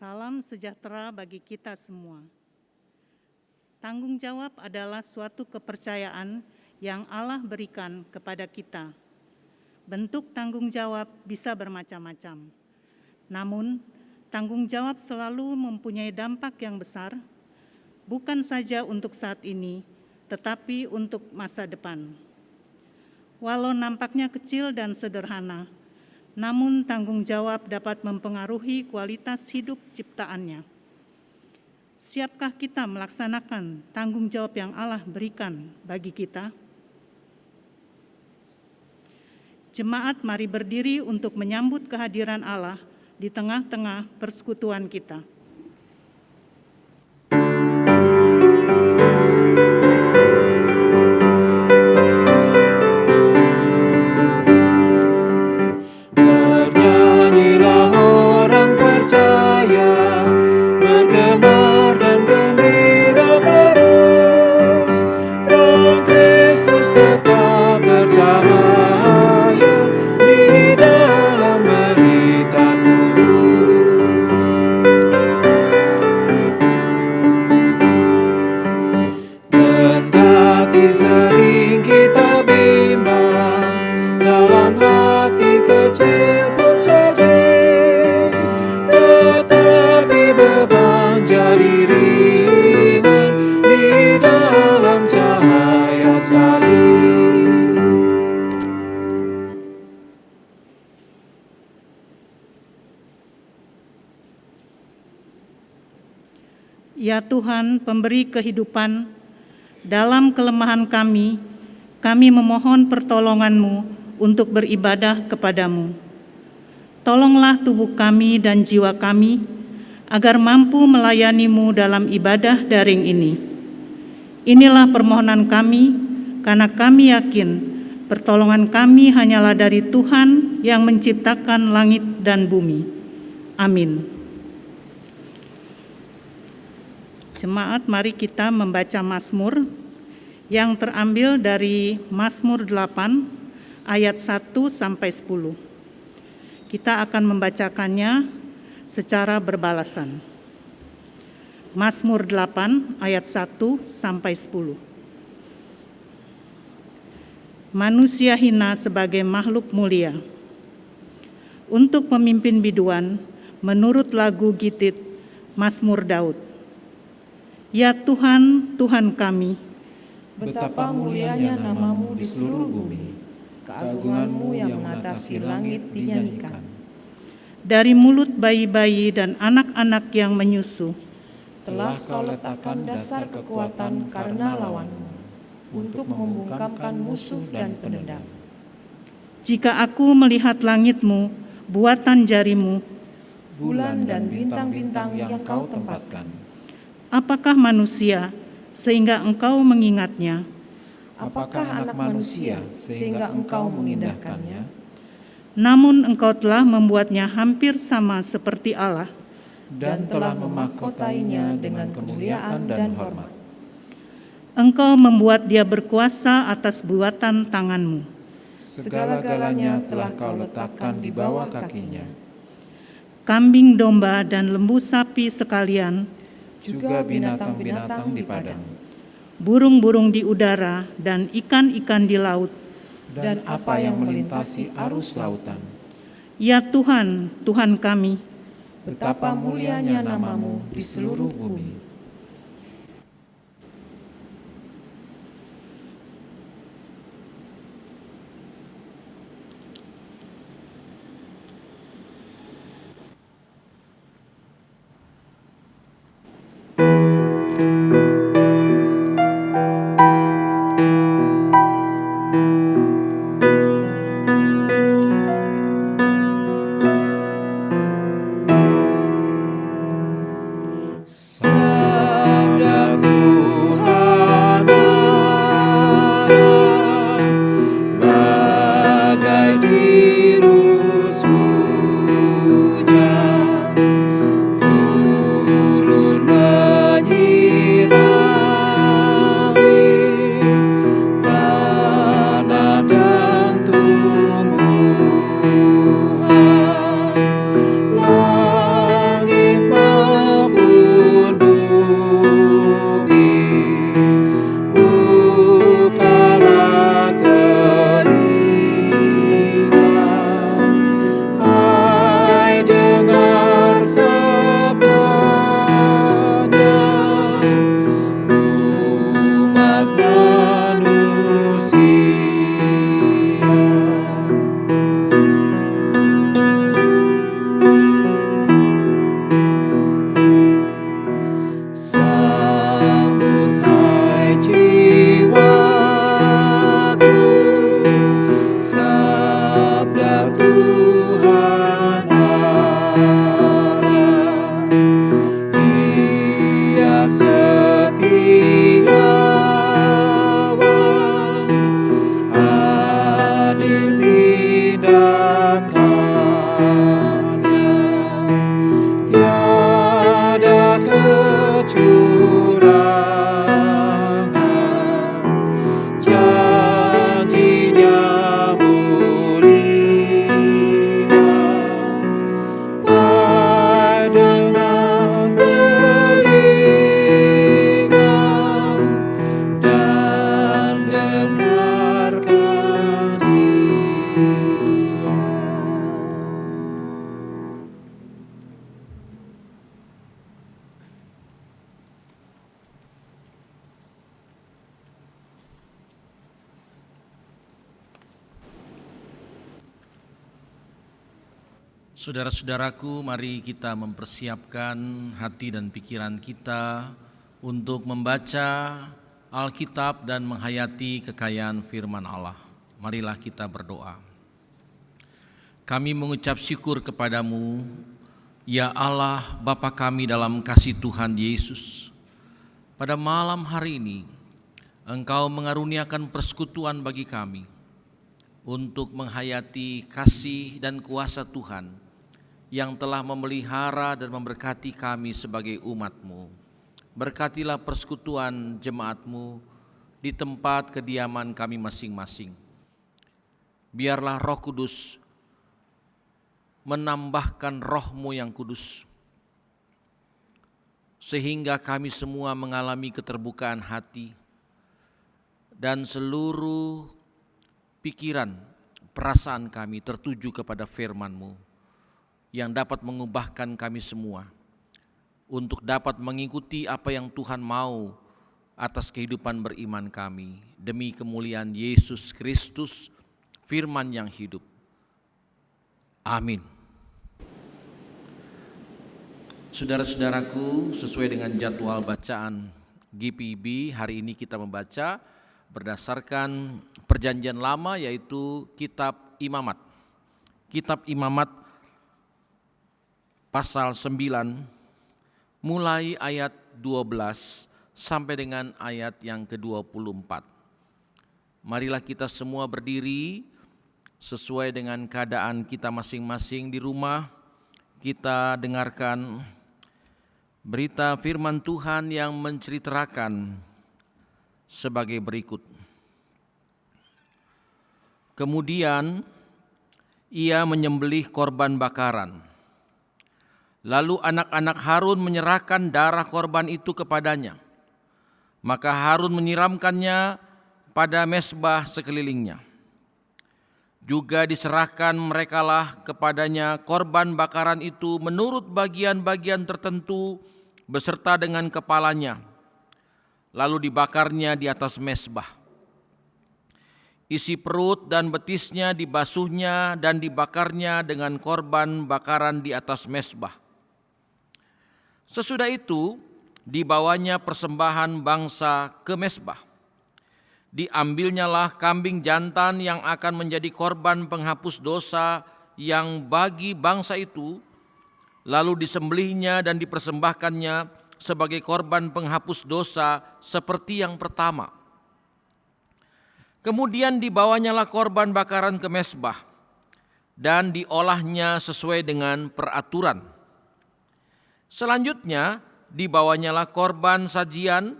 Salam sejahtera bagi kita semua. Tanggung jawab adalah suatu kepercayaan yang Allah berikan kepada kita. Bentuk tanggung jawab bisa bermacam-macam. Namun, tanggung jawab selalu mempunyai dampak yang besar, bukan saja untuk saat ini, tetapi untuk masa depan. Walau nampaknya kecil dan sederhana, namun tanggung jawab dapat mempengaruhi kualitas hidup ciptaannya. Siapkah kita melaksanakan tanggung jawab yang Allah berikan bagi kita? Jemaat, mari berdiri untuk menyambut kehadiran Allah di tengah-tengah persekutuan kita. Ya Tuhan, pemberi kehidupan, dalam kelemahan kami memohon pertolongan-Mu untuk beribadah kepadamu. Tolonglah tubuh kami dan jiwa kami, agar mampu melayani-Mu dalam ibadah daring ini. Inilah permohonan kami, karena kami yakin pertolongan kami hanyalah dari Tuhan yang menciptakan langit dan bumi. Amin. Jemaat, mari kita membaca Mazmur yang terambil dari Mazmur 8 ayat 1 sampai 10. Kita akan membacakannya secara berbalasan. Mazmur 8 ayat 1 sampai 10. Manusia hina sebagai makhluk mulia. Untuk pemimpin biduan, menurut lagu Gitit, Mazmur Daud. Ya Tuhan, Tuhan kami, betapa mulianya nama-Mu di seluruh bumi, keagungan-Mu yang mengatasi langit dinyanyikan. Dari mulut bayi-bayi dan anak-anak yang menyusu, telah Kau letakkan dasar kekuatan karena lawan-Mu, untuk membungkamkan musuh dan penendang. Jika aku melihat langit-Mu, buatan jari-Mu, bulan dan bintang-bintang yang Kau tempatkan, apakah manusia sehingga Engkau mengingatnya? Apakah anak manusia sehingga Engkau mengindahkannya? Namun Engkau telah membuatnya hampir sama seperti Allah, dan telah memahkotainya dengan kemuliaan dan hormat. Engkau membuat dia berkuasa atas buatan tangan-Mu. Segala-galanya telah Kau letakkan di bawah kakinya. Kambing domba dan lembu sapi sekalian, juga binatang-binatang di padang, burung-burung di udara dan ikan-ikan di laut, dan apa yang melintasi arus lautan. Ya Tuhan, Tuhan kami, betapa mulianya nama-Mu di seluruh bumi. Sa Saudara-saudaraku, mari kita mempersiapkan hati dan pikiran kita untuk membaca Alkitab dan menghayati kekayaan firman Allah. Marilah kita berdoa. Kami mengucap syukur kepadamu, ya Allah, Bapa kami dalam kasih Tuhan Yesus. Pada malam hari ini, Engkau mengaruniakan persekutuan bagi kami untuk menghayati kasih dan kuasa Tuhan yang telah memelihara dan memberkati kami sebagai umat-Mu. Berkatilah persekutuan jemaat-Mu di tempat kediaman kami masing-masing. Biarlah Roh Kudus menambahkan Roh-Mu yang kudus, sehingga kami semua mengalami keterbukaan hati dan seluruh pikiran, perasaan kami tertuju kepada firman-Mu yang dapat mengubahkan kami semua untuk dapat mengikuti apa yang Tuhan mau atas kehidupan beriman kami, demi kemuliaan Yesus Kristus, firman yang hidup. Amin. Saudara-saudaraku, sesuai dengan jadwal bacaan GPIB, hari ini kita membaca berdasarkan Perjanjian Lama, yaitu Kitab Imamat. Kitab Imamat pasal 9 mulai ayat 12 sampai dengan ayat yang ke-24. Marilah kita semua berdiri sesuai dengan keadaan kita masing-masing di rumah. Kita dengarkan berita firman Tuhan yang menceritakan sebagai berikut. Kemudian ia menyembelih korban bakaran. Lalu anak-anak Harun menyerahkan darah korban itu kepadanya. Maka Harun menyiramkannya pada mezbah sekelilingnya. Juga diserahkan merekalah kepadanya korban bakaran itu menurut bagian-bagian tertentu beserta dengan kepalanya. Lalu dibakarnya di atas mezbah. Isi perut dan betisnya dibasuhnya dan dibakarnya dengan korban bakaran di atas mezbah. Sesudah itu dibawanya persembahan bangsa ke mezbah. Diambilnyalah kambing jantan yang akan menjadi korban penghapus dosa yang bagi bangsa itu, lalu disembelihnya dan dipersembahkannya sebagai korban penghapus dosa seperti yang pertama. Kemudian dibawanyalah korban bakaran ke mezbah dan diolahnya sesuai dengan peraturan. Selanjutnya dibawanyalah korban sajian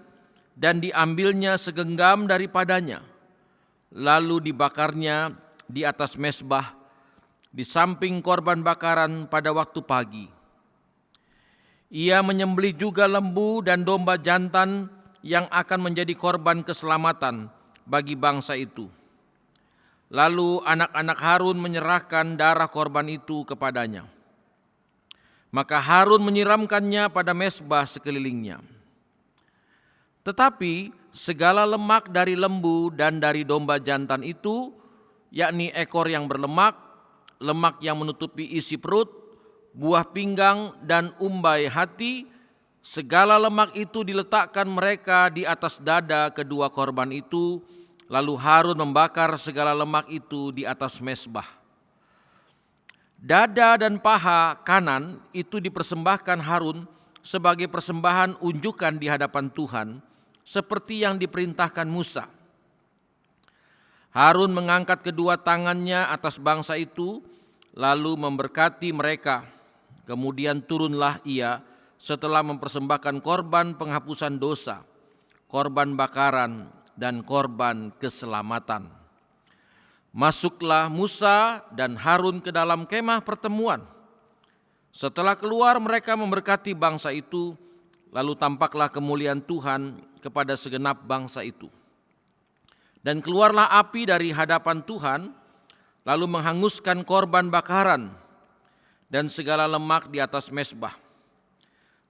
dan diambilnya segenggam daripadanya, lalu dibakarnya di atas mezbah di samping korban bakaran pada waktu pagi. Ia menyembelih juga lembu dan domba jantan yang akan menjadi korban keselamatan bagi bangsa itu. Lalu anak-anak Harun menyerahkan darah korban itu kepadanya. Maka Harun menyiramkannya pada mezbah sekelilingnya. Tetapi segala lemak dari lembu dan dari domba jantan itu, yakni ekor yang berlemak, lemak yang menutupi isi perut, buah pinggang dan umbai hati, segala lemak itu diletakkan mereka di atas dada kedua korban itu, lalu Harun membakar segala lemak itu di atas mezbah. Dada dan paha kanan itu dipersembahkan Harun sebagai persembahan unjukan di hadapan Tuhan, seperti yang diperintahkan Musa. Harun mengangkat kedua tangannya atas bangsa itu, lalu memberkati mereka. Kemudian turunlah ia setelah mempersembahkan korban penghapusan dosa, korban bakaran, dan korban keselamatan. Masuklah Musa dan Harun ke dalam kemah pertemuan. Setelah keluar mereka memberkati bangsa itu, lalu tampaklah kemuliaan Tuhan kepada segenap bangsa itu. Dan keluarlah api dari hadapan Tuhan, lalu menghanguskan korban bakaran dan segala lemak di atas mezbah.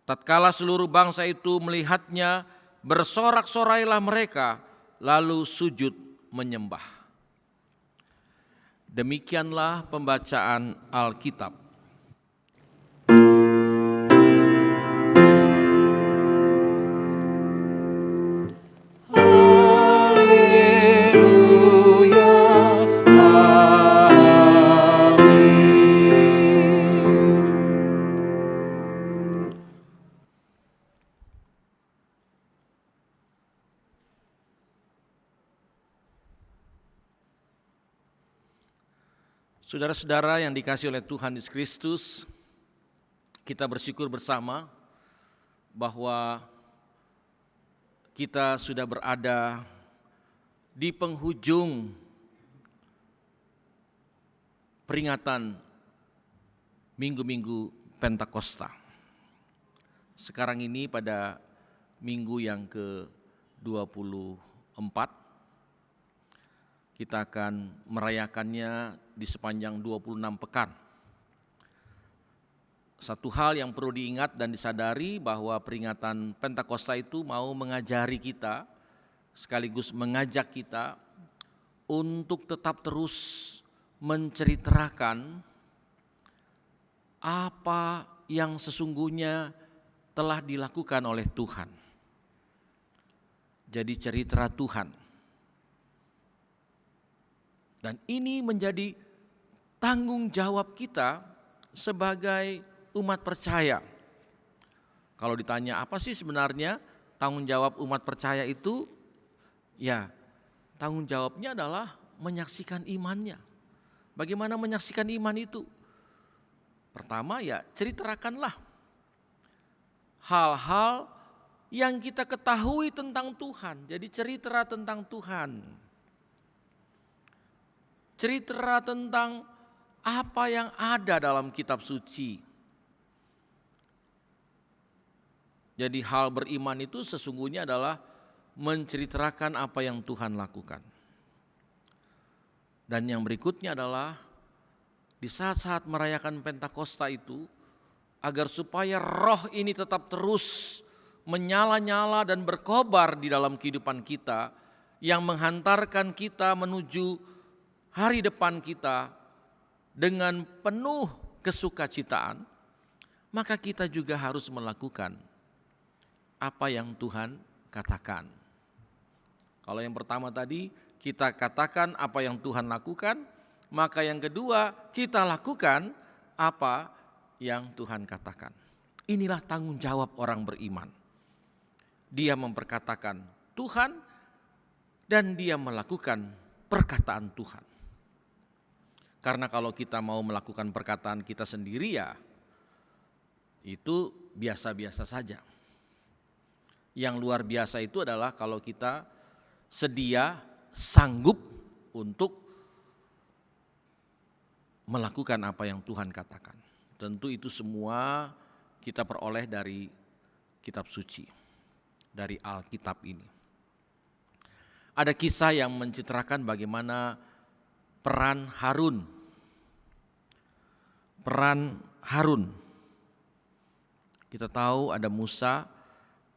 Tatkala seluruh bangsa itu melihatnya, bersorak-sorailah mereka, lalu sujud menyembah. Demikianlah pembacaan Alkitab. Saudara-saudara yang dikasihi oleh Tuhan Yesus Kristus, kita bersyukur bersama bahwa kita sudah berada di penghujung peringatan minggu-minggu Pentakosta. Sekarang ini pada minggu yang ke-24, kita akan merayakannya di sepanjang 26 pekan. Satu hal yang perlu diingat dan disadari bahwa peringatan Pentakosta itu mau mengajari kita, sekaligus mengajak kita untuk tetap terus menceritakan apa yang sesungguhnya telah dilakukan oleh Tuhan. Jadi cerita Tuhan. Dan ini menjadi tanggung jawab kita sebagai umat percaya. Kalau ditanya apa sih sebenarnya tanggung jawab umat percaya itu? Ya, tanggung jawabnya adalah menyaksikan imannya. Bagaimana menyaksikan iman itu? Pertama ya ceritakanlah hal-hal yang kita ketahui tentang Tuhan. Jadi cerita tentang Tuhan. Cerita tentang apa yang ada dalam kitab suci. Jadi hal beriman itu sesungguhnya adalah menceritakan apa yang Tuhan lakukan. Dan yang berikutnya adalah di saat-saat merayakan Pentakosta itu, agar supaya roh ini tetap terus menyala-nyala dan berkobar di dalam kehidupan kita, yang menghantarkan kita menuju hari depan kita dengan penuh kesukacitaan, maka kita juga harus melakukan apa yang Tuhan katakan. Kalau yang pertama tadi kita katakan apa yang Tuhan lakukan, maka yang kedua kita lakukan apa yang Tuhan katakan. Inilah tanggung jawab orang beriman. Dia memperkatakan Tuhan dan dia melakukan perkataan Tuhan. Karena kalau kita mau melakukan perkataan kita sendiri ya itu biasa-biasa saja. Yang luar biasa itu adalah kalau kita sedia, sanggup untuk melakukan apa yang Tuhan katakan. Tentu itu semua kita peroleh dari kitab suci, dari Alkitab ini. Ada kisah yang mencitrakan bagaimana peran Harun. Peran Harun. Kita tahu ada Musa,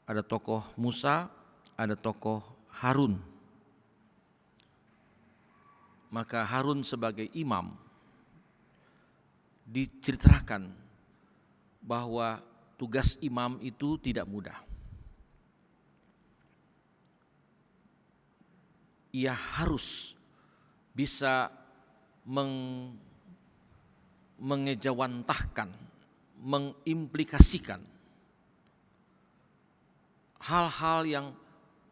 ada tokoh Musa, ada tokoh Harun. Maka Harun sebagai imam diceritakan bahwa tugas imam itu tidak mudah. Ia harus bisa mengejawantahkan, mengimplikasikan hal-hal yang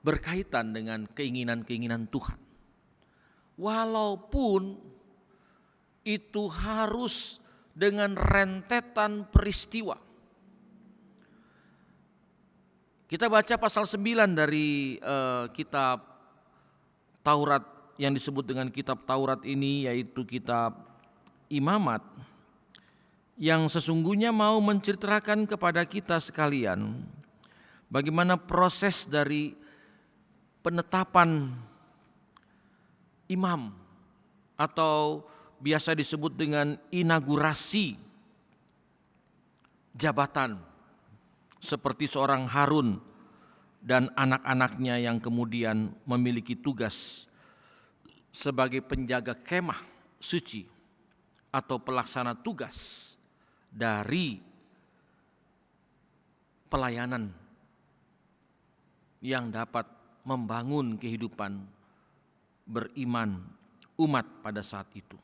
berkaitan dengan keinginan-keinginan Tuhan. Walaupun itu harus dengan rentetan peristiwa. Kita baca pasal 9 dari kitab Taurat yang disebut dengan kitab Taurat ini, yaitu kitab Imamat, yang sesungguhnya mau menceritakan kepada kita sekalian bagaimana proses dari penetapan imam atau biasa disebut dengan inaugurasi jabatan seperti seorang Harun dan anak-anaknya yang kemudian memiliki tugas sebagai penjaga kemah suci atau pelaksana tugas dari pelayanan yang dapat membangun kehidupan beriman umat pada saat itu.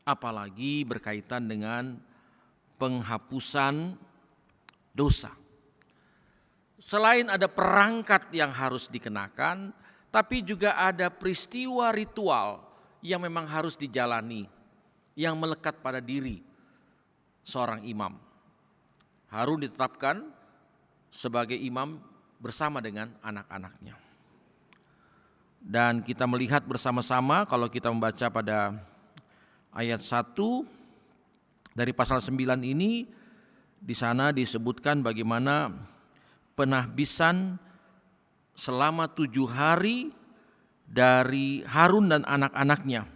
Apalagi berkaitan dengan penghapusan dosa. Selain ada perangkat yang harus dikenakan, tapi juga ada peristiwa ritual yang memang harus dijalani. yang melekat pada diri seorang imam. Harun ditetapkan sebagai imam bersama dengan anak-anaknya. Dan kita melihat bersama-sama kalau kita membaca pada ayat 1 dari pasal 9 ini, di sana disebutkan bagaimana penahbisan selama 7 hari dari Harun dan anak-anaknya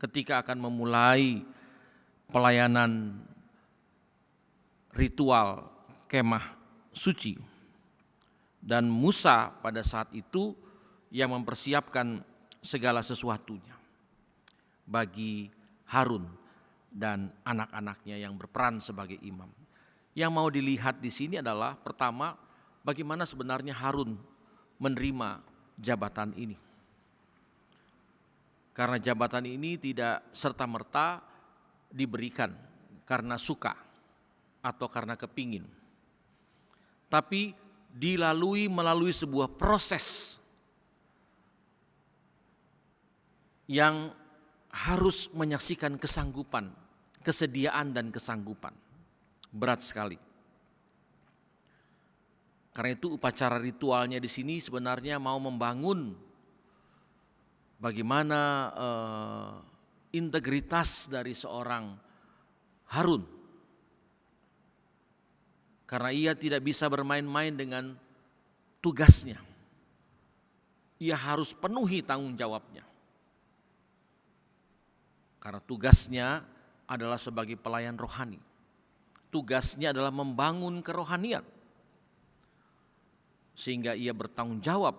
ketika akan memulai pelayanan ritual kemah suci. Dan Musa pada saat itu yang mempersiapkan segala sesuatunya bagi Harun dan anak-anaknya yang berperan sebagai imam. Yang mau dilihat di sini adalah pertama, bagaimana sebenarnya Harun menerima jabatan ini. Karena jabatan ini tidak serta-merta diberikan karena suka atau karena kepingin, tapi melalui sebuah proses yang harus menyaksikan kesanggupan, kesediaan dan kesanggupan. Berat sekali. Karena itu upacara ritualnya di sini sebenarnya mau membangun bagaimana integritas dari seorang Harun. Karena ia tidak bisa bermain-main dengan tugasnya. Ia harus penuhi tanggung jawabnya. Karena tugasnya adalah sebagai pelayan rohani. Tugasnya adalah membangun kerohanian. Sehingga ia bertanggung jawab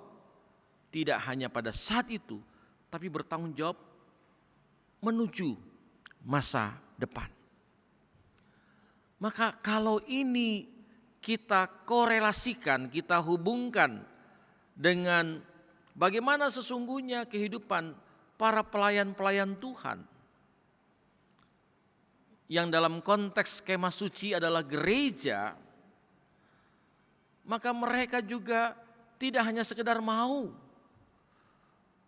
tidak hanya pada saat itu, tapi bertanggung jawab menuju masa depan. Maka kalau ini kita korelasikan, kita hubungkan dengan bagaimana sesungguhnya kehidupan para pelayan-pelayan Tuhan, yang dalam konteks kemah suci adalah gereja, maka mereka juga tidak hanya sekedar mau,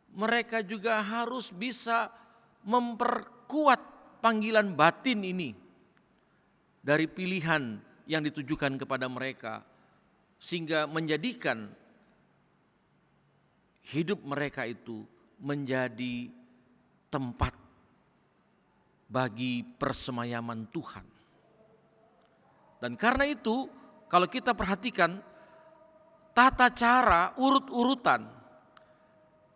mereka juga harus bisa memperkuat panggilan batin ini dari pilihan yang ditujukan kepada mereka, sehingga menjadikan hidup mereka itu menjadi tempat bagi persemayaman Tuhan. Dan karena itu, kalau kita perhatikan tata cara urut-urutan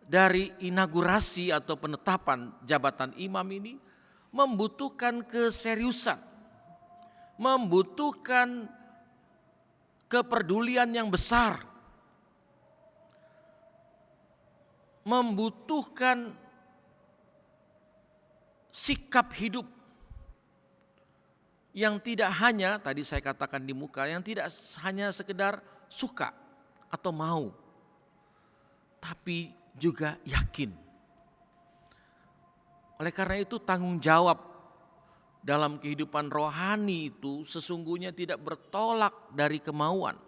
dari inaugurasi atau penetapan jabatan imam ini membutuhkan keseriusan, membutuhkan kepedulian yang besar, membutuhkan sikap hidup yang tidak hanya, tadi saya katakan di muka, yang tidak hanya sekedar suka atau mau, tapi juga yakin. Oleh karena itu tanggung jawab dalam kehidupan rohani itu sesungguhnya tidak bertolak dari kemauan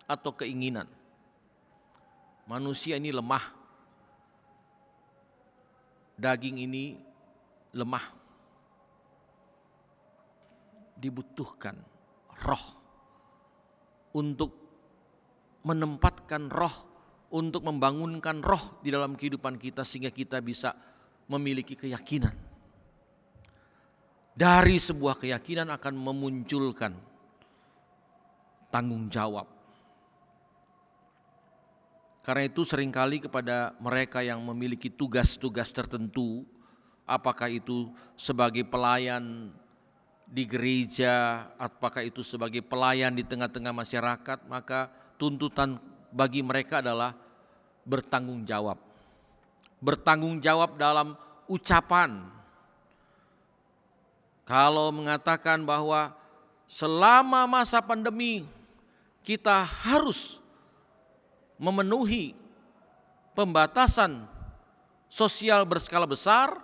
atau keinginan. Manusia ini lemah, daging ini lemah, dibutuhkan roh untuk menempatkan roh, untuk membangunkan roh di dalam kehidupan kita sehingga kita bisa memiliki keyakinan. Dari sebuah keyakinan akan memunculkan tanggung jawab. Karena itu seringkali kepada mereka yang memiliki tugas-tugas tertentu, apakah itu sebagai pelayan di gereja, apakah itu sebagai pelayan di tengah-tengah masyarakat, maka tuntutan bagi mereka adalah bertanggung jawab. Bertanggung jawab dalam ucapan. Kalau mengatakan bahwa selama masa pandemi kita harus memenuhi pembatasan sosial berskala besar,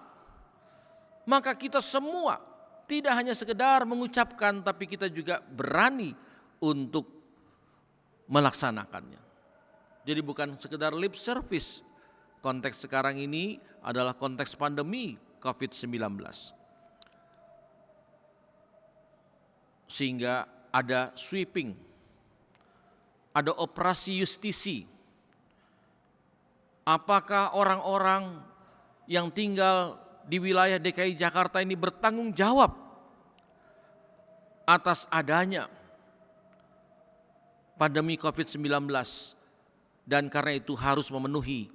maka kita semua tidak hanya sekedar mengucapkan, tapi kita juga berani untuk melaksanakannya. Jadi bukan sekedar lip service. Konteks sekarang ini adalah konteks pandemi COVID-19. sehingga ada sweeping, ada operasi justisi. Apakah orang-orang yang tinggal di wilayah DKI Jakarta ini bertanggung jawab atas adanya pandemi COVID-19 dan karena itu harus memenuhi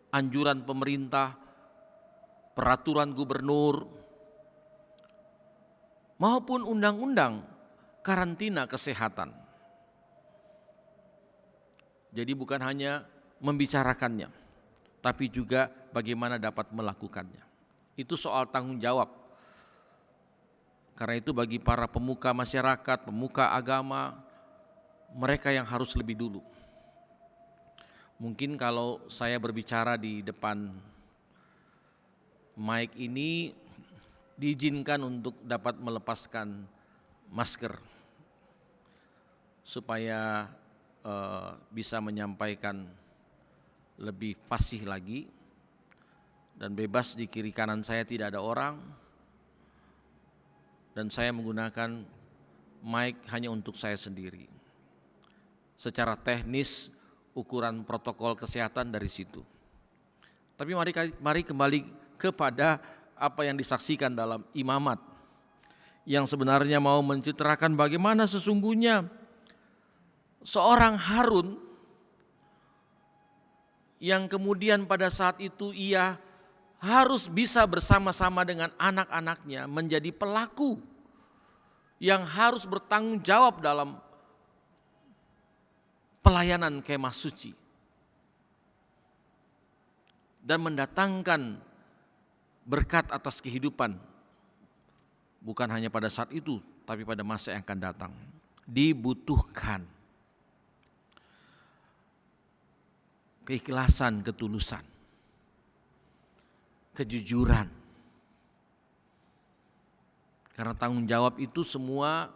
anjuran pemerintah, peraturan gubernur, maupun undang-undang karantina kesehatan. Jadi bukan hanya membicarakannya, tapi juga bagaimana dapat melakukannya. Itu soal tanggung jawab. Karena itu bagi para pemuka masyarakat, pemuka agama, mereka yang harus lebih dulu. Mungkin kalau saya berbicara di depan mic ini, diizinkan untuk dapat melepaskan masker supaya bisa menyampaikan lebih fasih lagi dan bebas. Di kiri kanan saya tidak ada orang dan saya menggunakan mic hanya untuk saya sendiri. Secara teknis ukuran protokol kesehatan dari situ. Tapi mari kembali kepada apa yang disaksikan dalam imamat yang sebenarnya mau mencitrakan bagaimana sesungguhnya seorang Harun yang kemudian pada saat itu ia harus bisa bersama-sama dengan anak-anaknya menjadi pelaku yang harus bertanggung jawab dalam pelayanan kemah suci dan mendatangkan berkat atas kehidupan bukan hanya pada saat itu tapi pada masa yang akan datang. Dibutuhkan keikhlasan, ketulusan, kejujuran. Karena tanggung jawab itu semua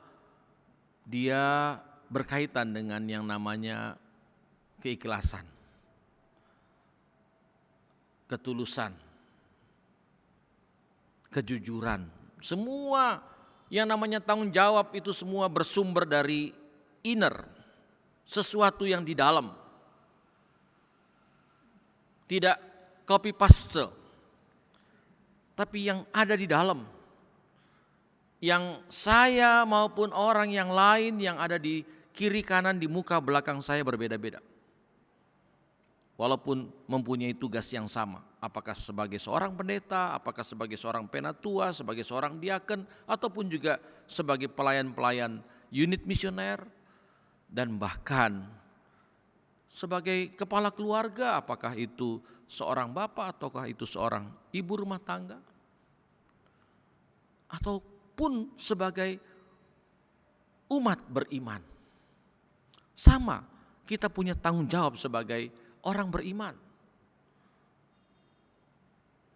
dia berkaitan dengan yang namanya keikhlasan, ketulusan, kejujuran. Semua yang namanya tanggung jawab itu semua bersumber dari inner, sesuatu yang di dalam. Tidak copy paste, tapi yang ada di dalam. Yang saya maupun orang yang lain yang ada di kiri kanan di muka belakang saya berbeda-beda. Walaupun mempunyai tugas yang sama, apakah sebagai seorang pendeta, apakah sebagai seorang penatua, sebagai seorang diaken, ataupun juga sebagai pelayan-pelayan unit misioner, dan bahkan sebagai kepala keluarga, apakah itu seorang bapak ataukah itu seorang ibu rumah tangga, ataupun sebagai umat beriman. Sama, kita punya tanggung jawab sebagai orang beriman.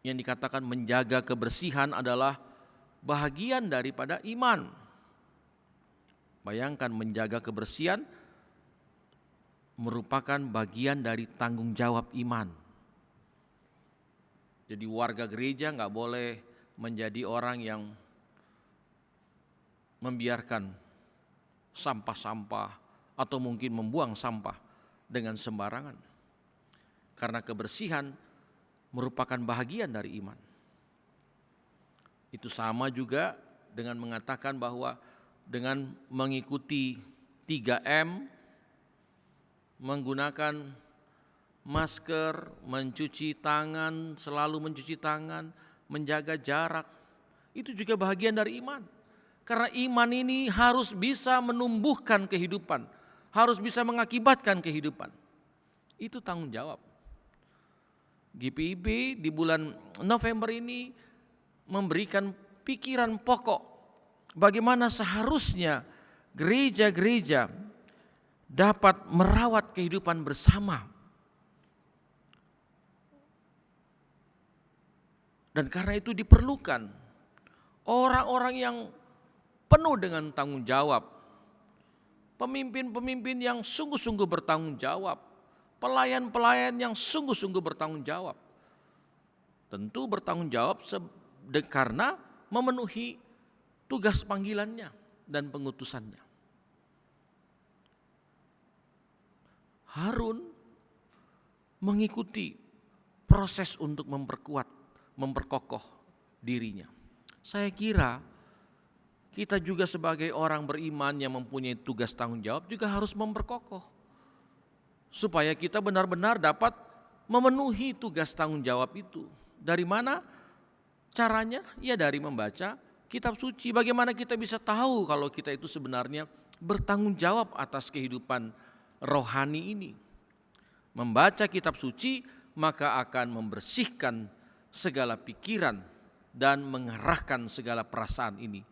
Yang dikatakan menjaga kebersihan adalah bahagian daripada iman. Bayangkan menjaga kebersihan merupakan bagian dari tanggung jawab iman. Jadi warga gereja nggak boleh menjadi orang yang membiarkan sampah-sampah atau mungkin membuang sampah dengan sembarangan. Karena kebersihan merupakan bahagian dari iman. Itu sama juga dengan mengatakan bahwa dengan mengikuti 3M, menggunakan masker, mencuci tangan, selalu mencuci tangan, menjaga jarak, itu juga bahagian dari iman. Karena iman ini harus bisa menumbuhkan kehidupan, harus bisa mengakibatkan kehidupan. Itu tanggung jawab. GPIB di bulan November ini memberikan pikiran pokok bagaimana seharusnya gereja-gereja dapat merawat kehidupan bersama. Dan karena itu diperlukan orang-orang yang penuh dengan tanggung jawab, pemimpin-pemimpin yang sungguh-sungguh bertanggung jawab, pelayan-pelayan yang sungguh-sungguh bertanggung jawab. Tentu bertanggung jawab karena memenuhi tugas panggilannya. dan pengutusannya. Harun mengikuti proses untuk memperkokoh dirinya. Saya kira kita juga sebagai orang beriman yang mempunyai tugas tanggung jawab juga harus memperkokoh, supaya kita benar-benar dapat memenuhi tugas tanggung jawab itu. Dari mana caranya? Ya dari membaca kitab suci. Bagaimana kita bisa tahu kalau kita itu sebenarnya bertanggung jawab atas kehidupan rohani ini? Membaca kitab suci maka akan membersihkan segala pikiran dan mengarahkan segala perasaan ini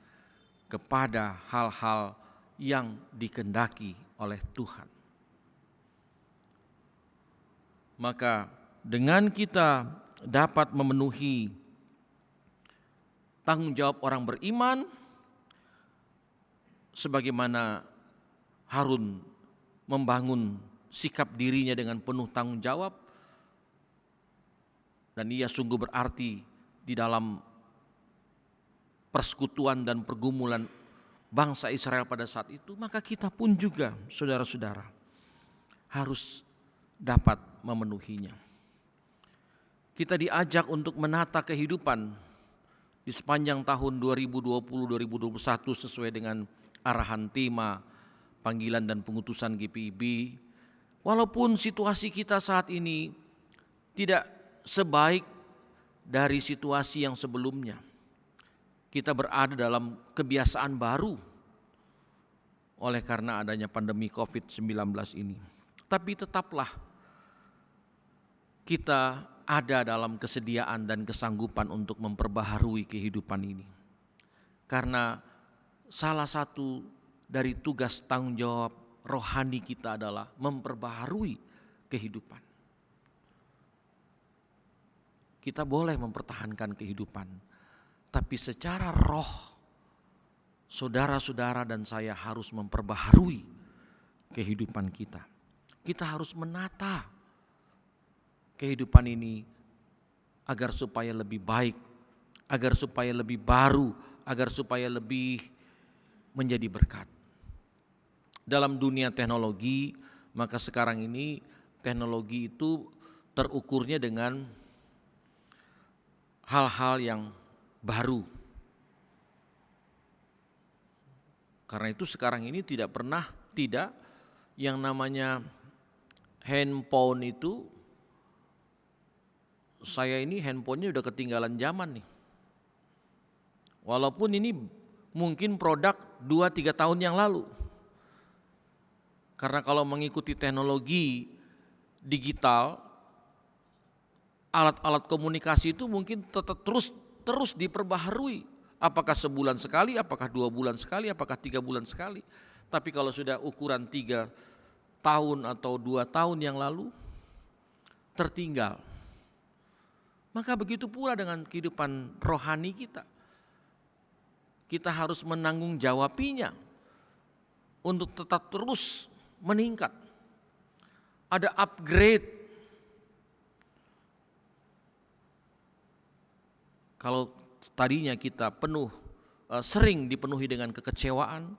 kepada hal-hal yang dikehendaki oleh Tuhan. Maka dengan kita dapat memenuhi tanggung jawab orang beriman, sebagaimana Harun membangun sikap dirinya dengan penuh tanggung jawab, dan ia sungguh berarti di dalam persekutuan dan pergumulan bangsa Israel pada saat itu, maka kita pun juga, saudara-saudara, harus dapat memenuhinya. Kita diajak untuk menata kehidupan di sepanjang tahun 2020-2021 sesuai dengan arahan tema panggilan dan pengutusan GPIB. Walaupun situasi kita saat ini tidak sebaik dari situasi yang sebelumnya, kita berada dalam kebiasaan baru oleh karena adanya pandemi COVID-19 ini. Tapi tetaplah kita ada dalam kesediaan dan kesanggupan untuk memperbaharui kehidupan ini. Karena salah satu dari tugas tanggung jawab rohani kita adalah memperbaharui kehidupan. Kita boleh mempertahankan kehidupan, tapi secara roh, saudara-saudara dan saya harus memperbaharui kehidupan kita. Kita harus menata kehidupan ini agar supaya lebih baik, agar supaya lebih baru, agar supaya lebih menjadi berkat. Dalam dunia teknologi, maka sekarang ini teknologi itu terukurnya dengan hal-hal yang baru. Karena itu sekarang ini tidak yang namanya handphone itu, saya ini handphonenya udah ketinggalan zaman nih. Walaupun ini mungkin produk 2-3 tahun yang lalu. Karena kalau mengikuti teknologi digital, alat-alat komunikasi itu mungkin tetap terus diperbaharui. Apakah sebulan sekali, apakah 2 bulan sekali, apakah 3 bulan sekali. Tapi kalau sudah ukuran 3 tahun atau 2 tahun yang lalu, tertinggal. Maka begitu pula dengan kehidupan rohani kita. Kita harus menanggung jawabinya untuk tetap terus meningkat. Ada upgrade. Kalau tadinya kita sering dipenuhi dengan kekecewaan,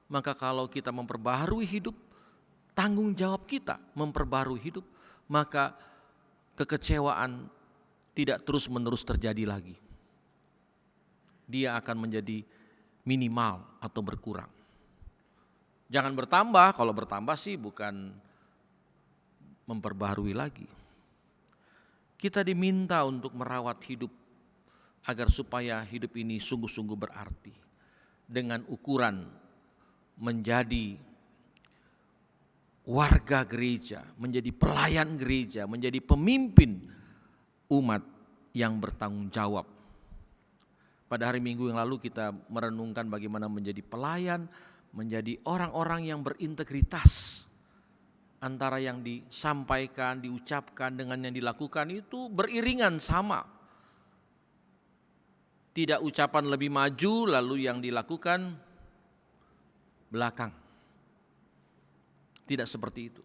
maka kalau kita memperbaharui hidup, tanggung jawab kita memperbaharui hidup, maka kekecewaan tidak terus-menerus terjadi lagi. Dia akan menjadi minimal atau berkurang. Jangan bertambah, kalau bertambah sih bukan memperbaharui lagi. Kita diminta untuk merawat hidup agar supaya hidup ini sungguh-sungguh berarti. Dengan ukuran menjadi warga gereja, menjadi pelayan gereja, menjadi pemimpin umat yang bertanggung jawab. Pada hari Minggu yang lalu kita merenungkan bagaimana menjadi pelayan, menjadi orang-orang yang berintegritas. Antara yang disampaikan, diucapkan dengan yang dilakukan itu beriringan sama. Tidak ucapan lebih maju lalu yang dilakukan belakang. Tidak seperti itu,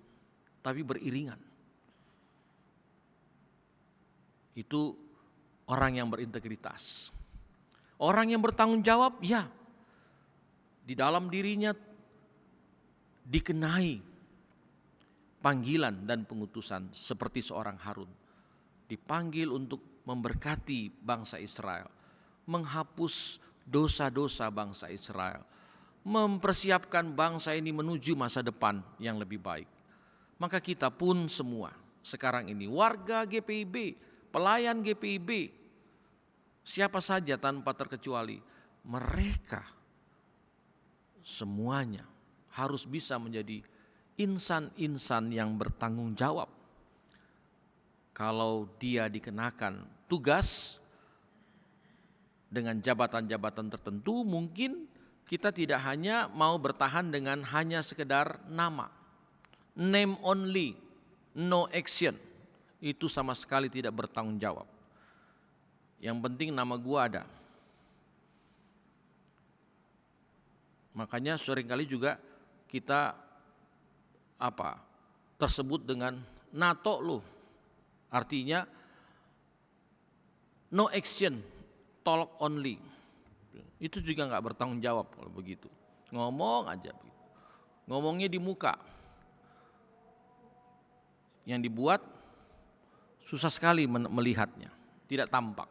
tapi beriringan. Itu orang yang berintegritas. Orang yang bertanggung jawab, ya. di dalam dirinya dikenai panggilan dan pengutusan seperti seorang Harun. Dipanggil untuk memberkati bangsa Israel, menghapus dosa-dosa bangsa Israel, mempersiapkan bangsa ini menuju masa depan yang lebih baik. Maka kita pun semua sekarang ini warga GPIB, pelayan GPIB, siapa saja tanpa terkecuali, mereka semuanya harus bisa menjadi insan-insan yang bertanggung jawab. Kalau dia dikenakan tugas dengan jabatan-jabatan tertentu, mungkin kita tidak hanya mau bertahan dengan hanya sekedar nama. Name only, no action. Itu sama sekali tidak bertanggung jawab. Yang penting nama gua ada. Makanya seringkali juga kita tersebut dengan NATO loh. Artinya no action, talk only. Itu juga nggak bertanggung jawab kalau begitu. Ngomong aja begitu. Ngomongnya di muka. Yang dibuat susah sekali melihatnya, tidak tampak.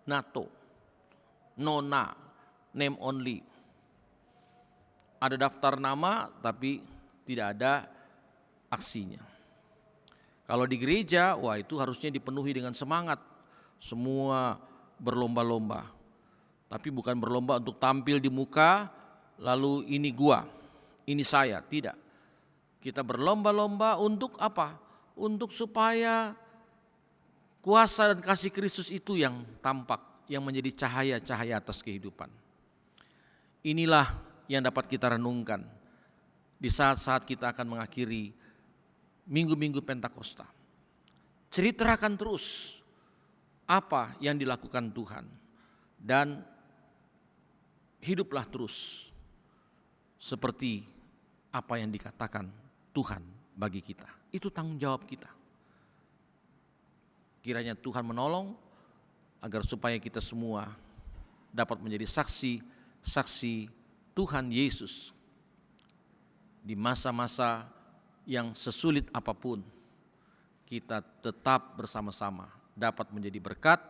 NATO, nona, name only. Ada daftar nama tapi tidak ada aksinya. Kalau di gereja, wah itu harusnya dipenuhi dengan semangat. Semua berlomba-lomba. Tapi bukan berlomba untuk tampil di muka, lalu ini gua, ini saya, tidak. Kita berlomba-lomba untuk apa? Untuk supaya kuasa dan kasih Kristus itu yang tampak, yang menjadi cahaya-cahaya atas kehidupan. Inilah yang dapat kita renungkan di saat-saat kita akan mengakhiri minggu-minggu Pentakosta. Ceritakan terus apa yang dilakukan Tuhan dan hiduplah terus seperti apa yang dikatakan Tuhan bagi kita. Itu tanggung jawab kita. Kiranya Tuhan menolong agar supaya kita semua dapat menjadi saksi Tuhan Yesus di masa-masa yang sesulit apapun. Kita tetap bersama-sama dapat menjadi berkat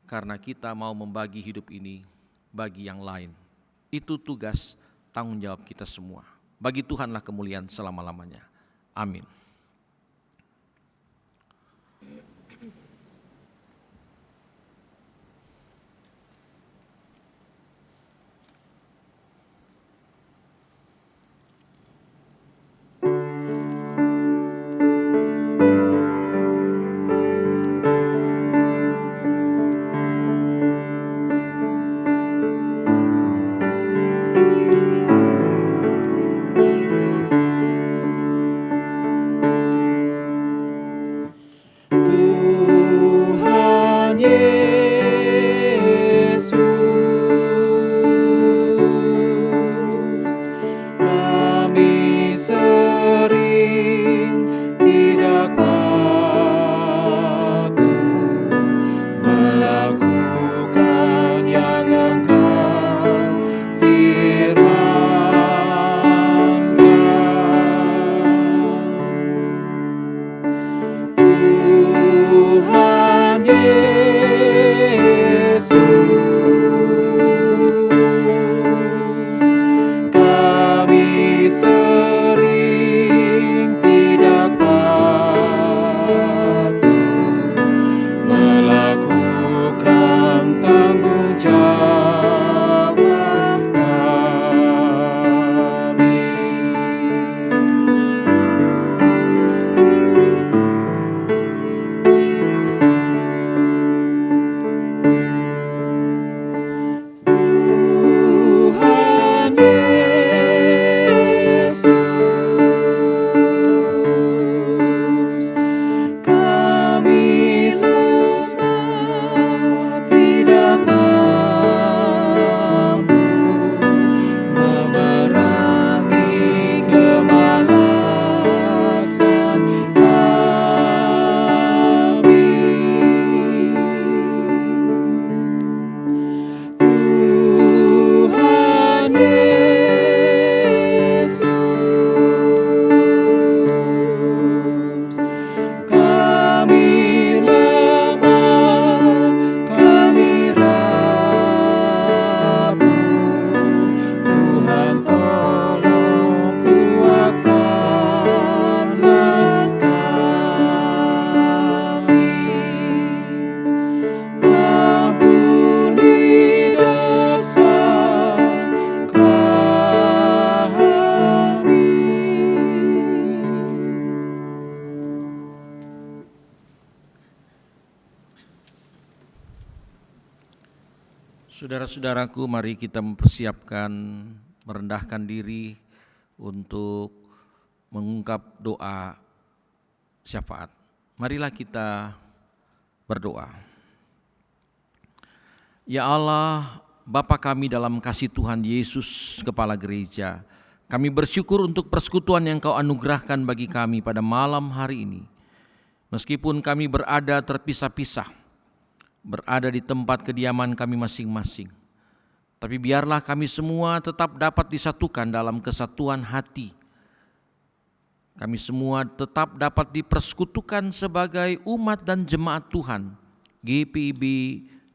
karena kita mau membagi hidup ini bagi yang lain. Itu tugas tanggung jawab kita semua. Bagi Tuhanlah kemuliaan selama-lamanya. Amin. Saudara-saudaraku, mari kita mempersiapkan, merendahkan diri untuk mengungkap doa syafaat. Marilah kita berdoa. Ya Allah, Bapa kami dalam kasih Tuhan Yesus, Kepala Gereja, kami bersyukur untuk persekutuan yang Kau anugerahkan bagi kami pada malam hari ini. Meskipun kami berada terpisah-pisah, berada di tempat kediaman kami masing-masing, tapi biarlah kami semua tetap dapat disatukan dalam kesatuan hati. Kami semua tetap dapat dipersekutukan sebagai umat dan jemaat Tuhan, GPIB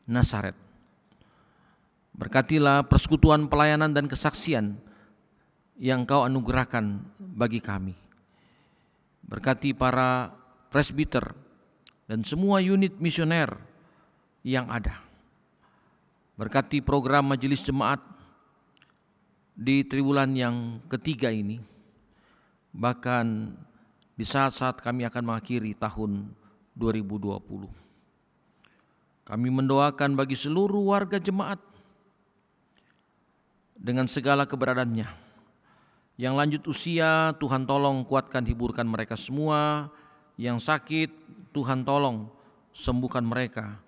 Nasaret. Berkatilah persekutuan pelayanan dan kesaksian yang Kau anugerahkan bagi kami. Berkati para presbiter dan semua unit misioner yang ada. Berkati program majelis jemaat di triwulan yang ketiga ini. Bahkan di saat-saat kami akan mengakhiri tahun 2020. Kami mendoakan bagi seluruh warga jemaat dengan segala keberadaannya. Yang lanjut usia, Tuhan tolong kuatkan, hiburkan mereka semua. Yang sakit, Tuhan tolong sembuhkan mereka.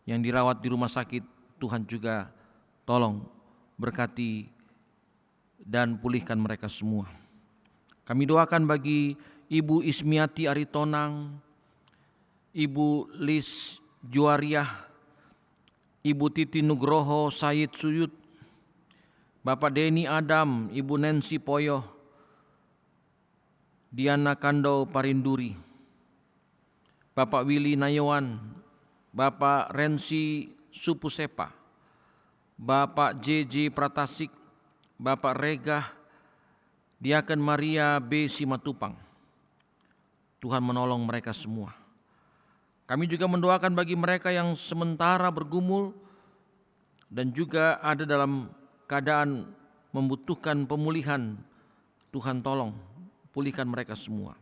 Yang dirawat di rumah sakit, Tuhan juga tolong berkati dan pulihkan mereka semua. Kami doakan bagi Ibu Ismiati Aritonang, Ibu Lis Juariah, Ibu Titi Nugroho Said Suyut, Bapak Denny Adam, Ibu Nancy Poyo, Diana Kando Parinduri, Bapak Willy Nayawan, Bapak Rensi Supusepa, Bapak JJ Pratasik, Bapak Rega, Diaken Maria B. Simatupang. Tuhan menolong mereka semua. Kami juga mendoakan bagi mereka yang sementara bergumul dan juga ada dalam keadaan membutuhkan pemulihan. Tuhan tolong pulihkan mereka semua.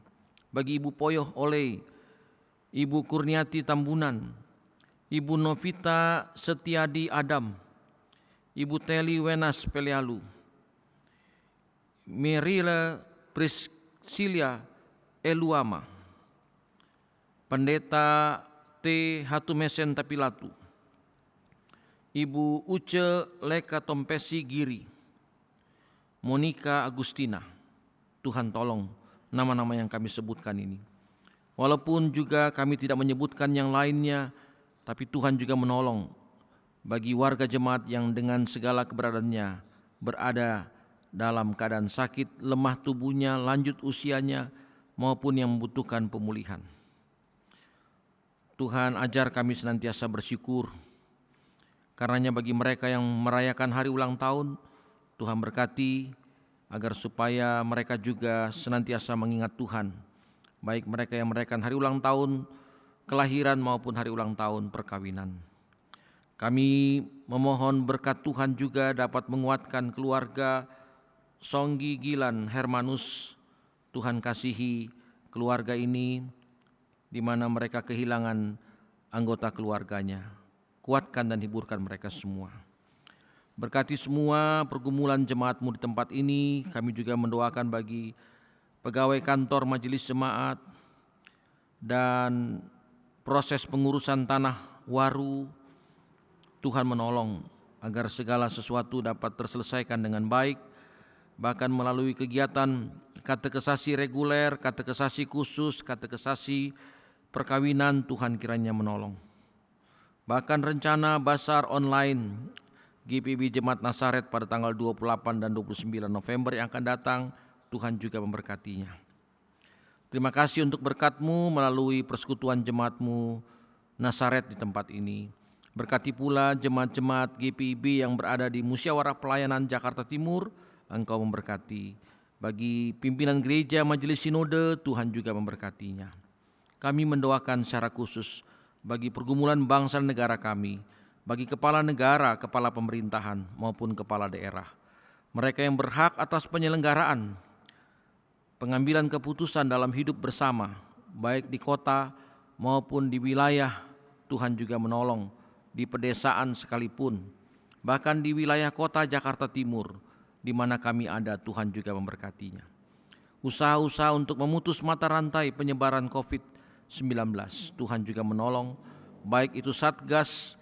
Bagi Ibu Poyoh Oleh, Ibu Kurniati Tambunan, Ibu Novita Setiadi Adam, Ibu Teli Wenas Pelealu, Merila Priscilia Eluama, Pendeta T. Hatumesen Tapilatu, Ibu Uce Leka Tompesi Giri, Monika Agustina. Tuhan tolong nama-nama yang kami sebutkan ini. Walaupun juga kami tidak menyebutkan yang lainnya, tapi Tuhan juga menolong bagi warga jemaat yang dengan segala keberadaannya berada dalam keadaan sakit, lemah tubuhnya, lanjut usianya, maupun yang membutuhkan pemulihan. Tuhan ajar kami senantiasa bersyukur. Karenanya bagi mereka yang merayakan hari ulang tahun, Tuhan berkati agar supaya mereka juga senantiasa mengingat Tuhan. Baik mereka yang merayakan hari ulang tahun kelahiran maupun hari ulang tahun perkawinan. Kami memohon berkat Tuhan juga dapat menguatkan keluarga Songgi Gilan Hermanus. Tuhan kasihi keluarga ini di mana mereka kehilangan anggota keluarganya. Kuatkan dan hiburkan mereka semua. Berkati semua pergumulan jemaat-Mu di tempat ini. Kami juga mendoakan bagi pegawai kantor majelis jemaat dan proses pengurusan tanah waru. Tuhan menolong agar segala sesuatu dapat terselesaikan dengan baik, bahkan melalui kegiatan katekesasi reguler, katekesasi khusus, katekesasi perkawinan. Tuhan kiranya menolong. Bahkan rencana basar online GPIB Jemaat Nasaret pada tanggal 28 dan 29 November yang akan datang, Tuhan juga memberkatinya. Terima kasih untuk berkat-Mu melalui persekutuan jemaat-Mu Nasaret di tempat ini. Berkati pula jemaat-jemaat GPIB yang berada di Musyawarah Pelayanan Jakarta Timur, Engkau memberkati. Bagi pimpinan gereja Majelis Sinode, Tuhan juga memberkatinya. Kami mendoakan secara khusus bagi pergumulan bangsa dan negara kami, bagi kepala negara, kepala pemerintahan maupun kepala daerah. Mereka yang berhak atas penyelenggaraan, pengambilan keputusan dalam hidup bersama, baik di kota maupun di wilayah, Tuhan juga menolong di pedesaan sekalipun. bahkan di wilayah kota Jakarta Timur, di mana kami ada, Tuhan juga memberkatinya. Usaha-usaha untuk memutus mata rantai penyebaran COVID-19, Tuhan juga menolong, baik itu Satgas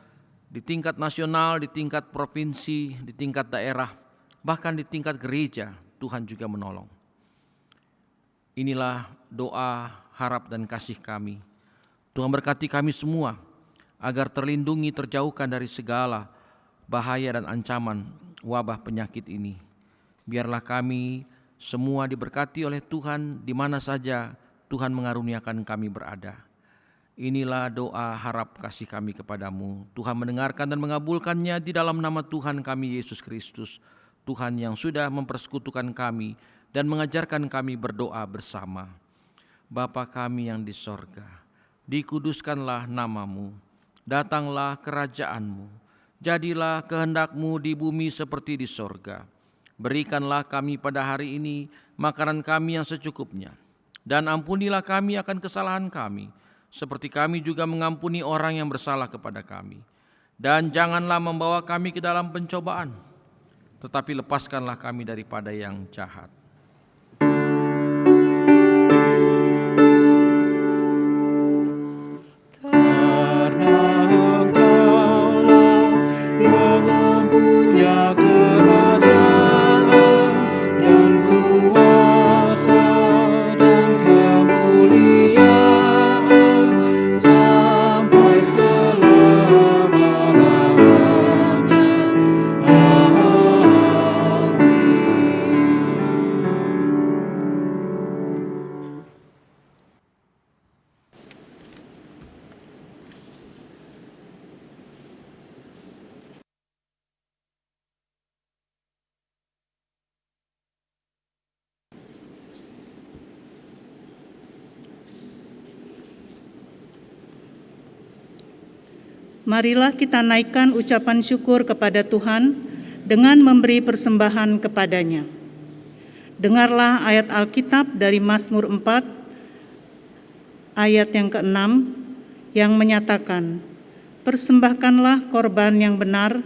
di tingkat nasional, di tingkat provinsi, di tingkat daerah, bahkan di tingkat gereja, Tuhan juga menolong. Inilah doa, harap dan kasih kami. Tuhan berkati kami semua, agar terlindungi, terjauhkan dari segala bahaya dan ancaman wabah penyakit ini. Biarlah kami semua diberkati oleh Tuhan di mana saja Tuhan mengaruniakan kami berada. Inilah doa, harap kasih kami kepadamu. Tuhan mendengarkan dan mengabulkannya di dalam nama Tuhan kami Yesus Kristus, Tuhan yang sudah mempersekutukan kami dan mengajarkan kami berdoa bersama. Bapa kami yang di sorga, dikuduskanlah namamu, datanglah kerajaanmu, jadilah kehendakmu di bumi seperti di sorga. Berikanlah kami pada hari ini makanan kami yang secukupnya, dan ampunilah kami akan kesalahan kami, seperti kami juga mengampuni orang yang bersalah kepada kami. Dan janganlah membawa kami ke dalam pencobaan, tetapi lepaskanlah kami daripada yang jahat. Marilah kita naikkan ucapan syukur kepada Tuhan dengan memberi persembahan kepadanya. Dengarlah ayat Alkitab dari Mazmur 4, ayat yang ke-6, yang menyatakan, persembahkanlah korban yang benar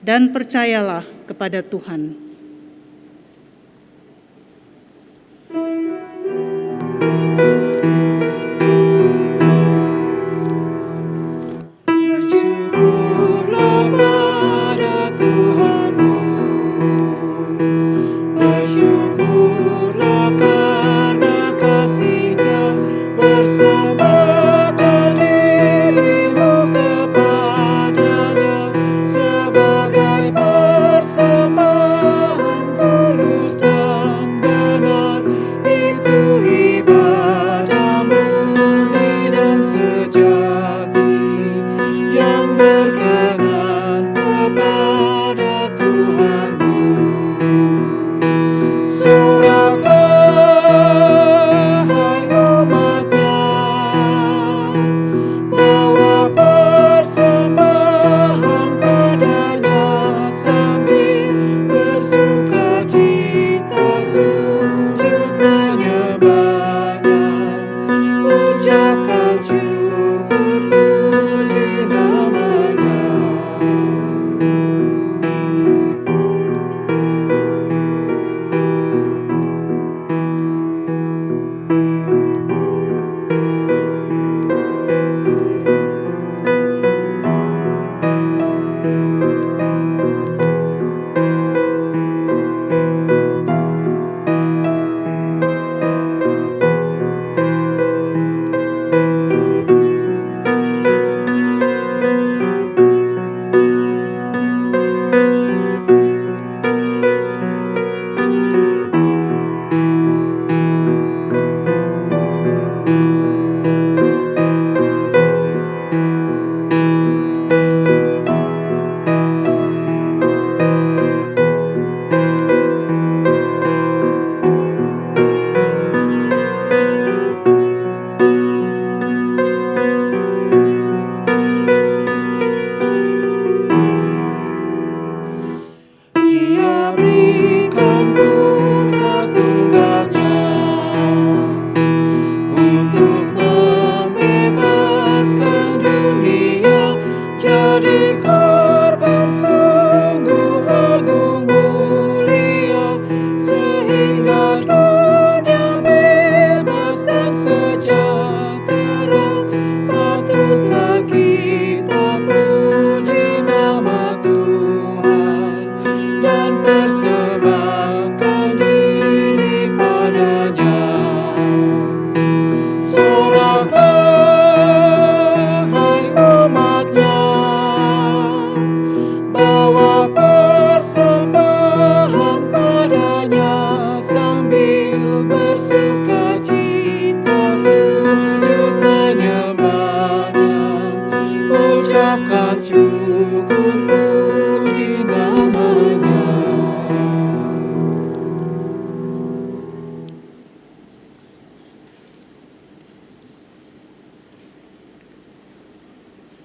dan percayalah kepada Tuhan. Ucapkan syukur.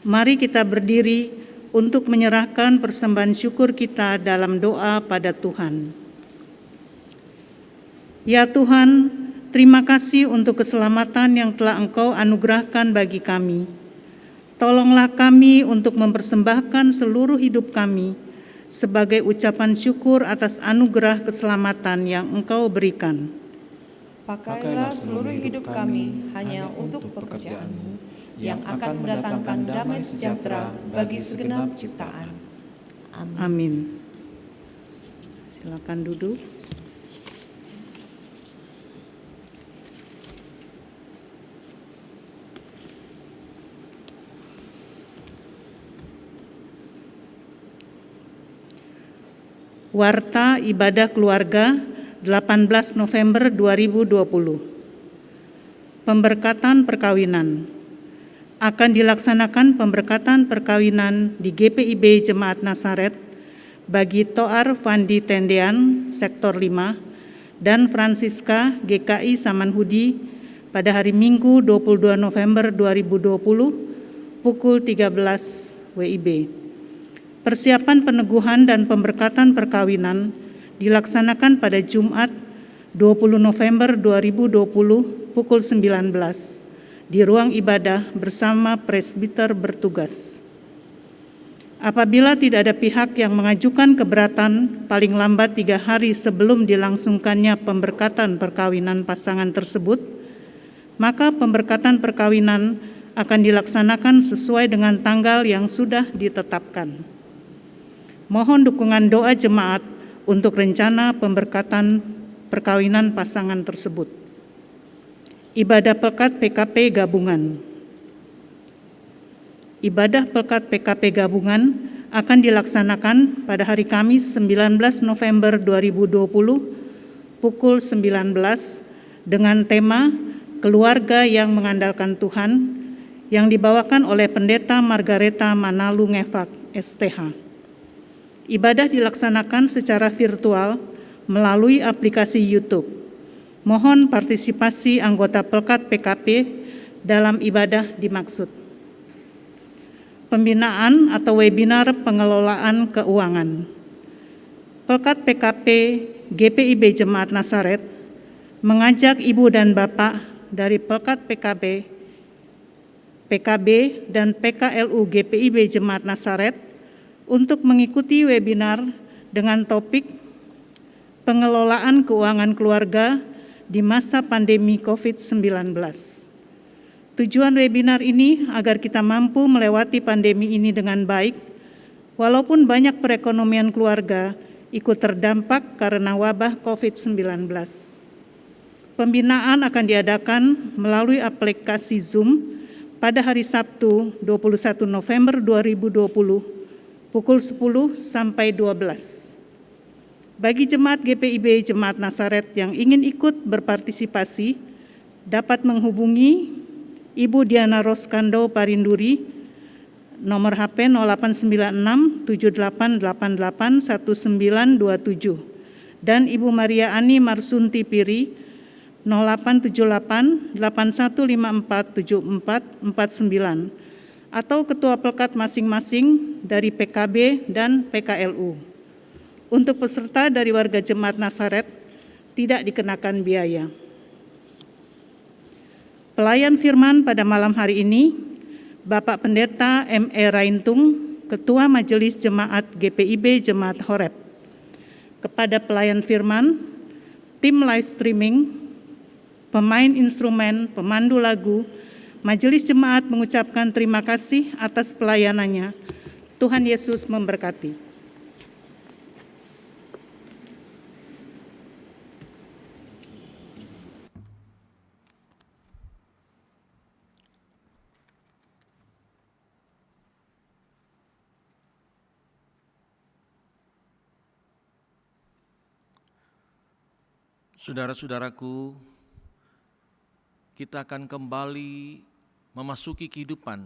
Mari kita berdiri untuk menyerahkan persembahan syukur kita dalam doa pada Tuhan. Ya Tuhan, terima kasih untuk keselamatan yang telah Engkau anugerahkan bagi kami. Tolonglah kami untuk mempersembahkan seluruh hidup kami sebagai ucapan syukur atas anugerah keselamatan yang Engkau berikan. Pakailah seluruh hidup kami hanya untuk pekerjaan-Mu yang akan mendatangkan damai sejahtera bagi segenap ciptaan. Amin. Amin. Silakan duduk. Warta Ibadah Keluarga 18 November 2020. Pemberkatan perkawinan. Akan dilaksanakan pemberkatan perkawinan di GPIB Jemaat Nazaret bagi Toar Fandi Tendean, Sektor 5, dan Francisca GKI Samanhudi pada hari Minggu 22 November 2020 pukul 13 WIB. Persiapan peneguhan dan pemberkatan perkawinan dilaksanakan pada Jumat 20 November 2020 pukul 19 di ruang ibadah bersama presbiter bertugas. Apabila tidak ada pihak yang mengajukan keberatan paling lambat 3 hari sebelum dilangsungkannya pemberkatan perkawinan pasangan tersebut, maka pemberkatan perkawinan akan dilaksanakan sesuai dengan tanggal yang sudah ditetapkan. Mohon dukungan doa jemaat untuk rencana pemberkatan perkawinan pasangan tersebut. Ibadah Pekat PKP Gabungan. Ibadah Pekat PKP Gabungan akan dilaksanakan pada hari Kamis 19 November 2020 pukul 19 dengan tema Keluarga yang Mengandalkan Tuhan yang dibawakan oleh Pendeta Margareta Manalu Ngefak, STH. Ibadah dilaksanakan secara virtual melalui aplikasi YouTube. Mohon partisipasi anggota Pelkat PKP dalam ibadah dimaksud. Pembinaan atau webinar pengelolaan keuangan. Pelkat PKP GPIB Jemaat Nazaret mengajak Ibu dan Bapak dari Pelkat PKB dan PKLU GPIB Jemaat Nazaret untuk mengikuti webinar dengan topik pengelolaan keuangan keluarga di masa pandemi COVID-19. Tujuan webinar ini agar kita mampu melewati pandemi ini dengan baik, walaupun banyak perekonomian keluarga ikut terdampak karena wabah COVID-19. Pembinaan akan diadakan melalui aplikasi Zoom pada hari Sabtu 21 November 2020 pukul 10 sampai 12. Bagi jemaat GPIB Jemaat Nazaret yang ingin ikut berpartisipasi dapat menghubungi Ibu Diana Roskando Parinduri nomor HP 0896 7888 1927 dan Ibu Maria Ani Marsunti Piri 0878 8154 7449 atau ketua pelkat masing-masing dari PKB dan PKLU. Untuk peserta dari warga Jemaat Nazaret tidak dikenakan biaya. Pelayan firman pada malam hari ini, Bapak Pendeta M.E. Raintung, Ketua Majelis Jemaat GPIB Jemaat Horeb. Kepada pelayan firman, tim live streaming, pemain instrumen, pemandu lagu, Majelis Jemaat mengucapkan terima kasih atas pelayanannya. Tuhan Yesus memberkati. Saudara-saudaraku, kita akan kembali memasuki kehidupan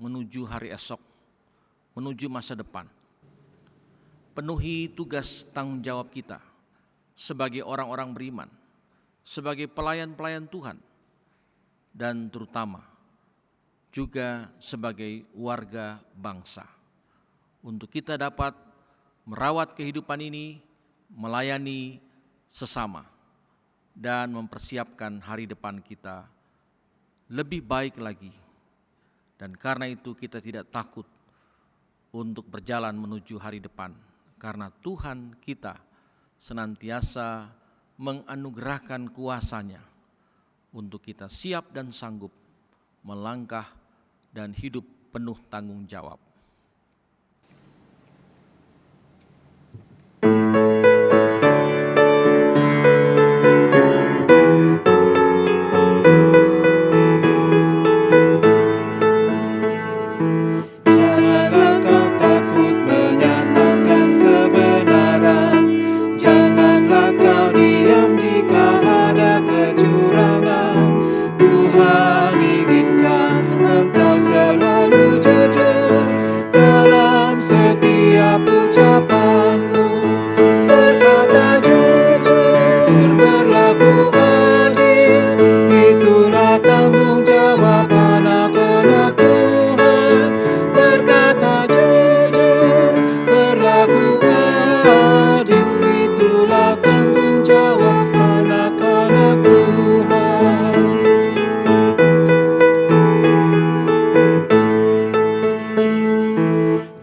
menuju hari esok, menuju masa depan. Penuhi tugas tanggung jawab kita sebagai orang-orang beriman, sebagai pelayan-pelayan Tuhan, dan terutama juga sebagai warga bangsa. Untuk kita dapat merawat kehidupan ini, melayani sesama, dan mempersiapkan hari depan kita lebih baik lagi. Dan karena itu kita tidak takut untuk berjalan menuju hari depan, karena Tuhan kita senantiasa menganugerahkan kuasa-Nya untuk kita siap dan sanggup melangkah dan hidup penuh tanggung jawab. Janganlah kau takut menyatakan kebenaran, janganlah kau diam jika ada kecurangan. Tuhan inginkan engkau selalu jujur dalam setiap ucapanmu. Berkata jujur, berlaku adil, itulah tanggung jawab anak-anak Tuhan. Berkata jujur, berlaku adil, itulah tanggung jawab anak-anak Tuhan.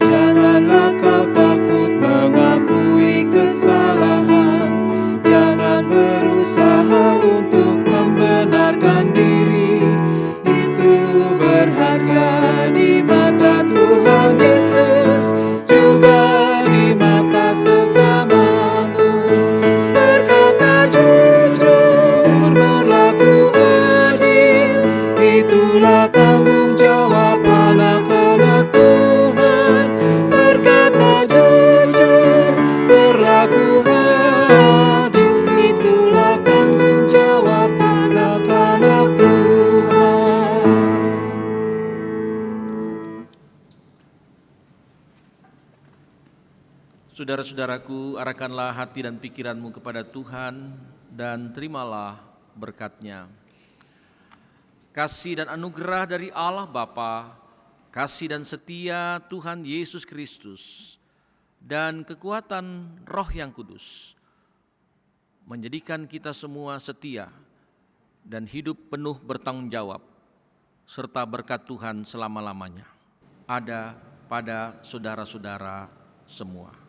Janganlah kau takut mengakui kesalahan, jangan berusaha untuk membenarkan diri. Itu berharga di mata Tuhan Yesus, juga di mata sesamamu. Berkata jujur, berlaku adil, itulah tanggung jawab anak-anak Tuhan. Berkata jujur, berlaku adil, itulah tanggung jawab anak-anak Tuhan. Saudara-saudaraku, arahkanlah hati dan pikiranmu kepada Tuhan dan terimalah berkat-Nya. Kasih dan anugerah dari Allah Bapa, kasih dan setia Tuhan Yesus Kristus, dan kekuatan Roh yang Kudus menjadikan kita semua setia dan hidup penuh bertanggung jawab, serta berkat Tuhan selama-lamanya ada pada saudara-saudara semua.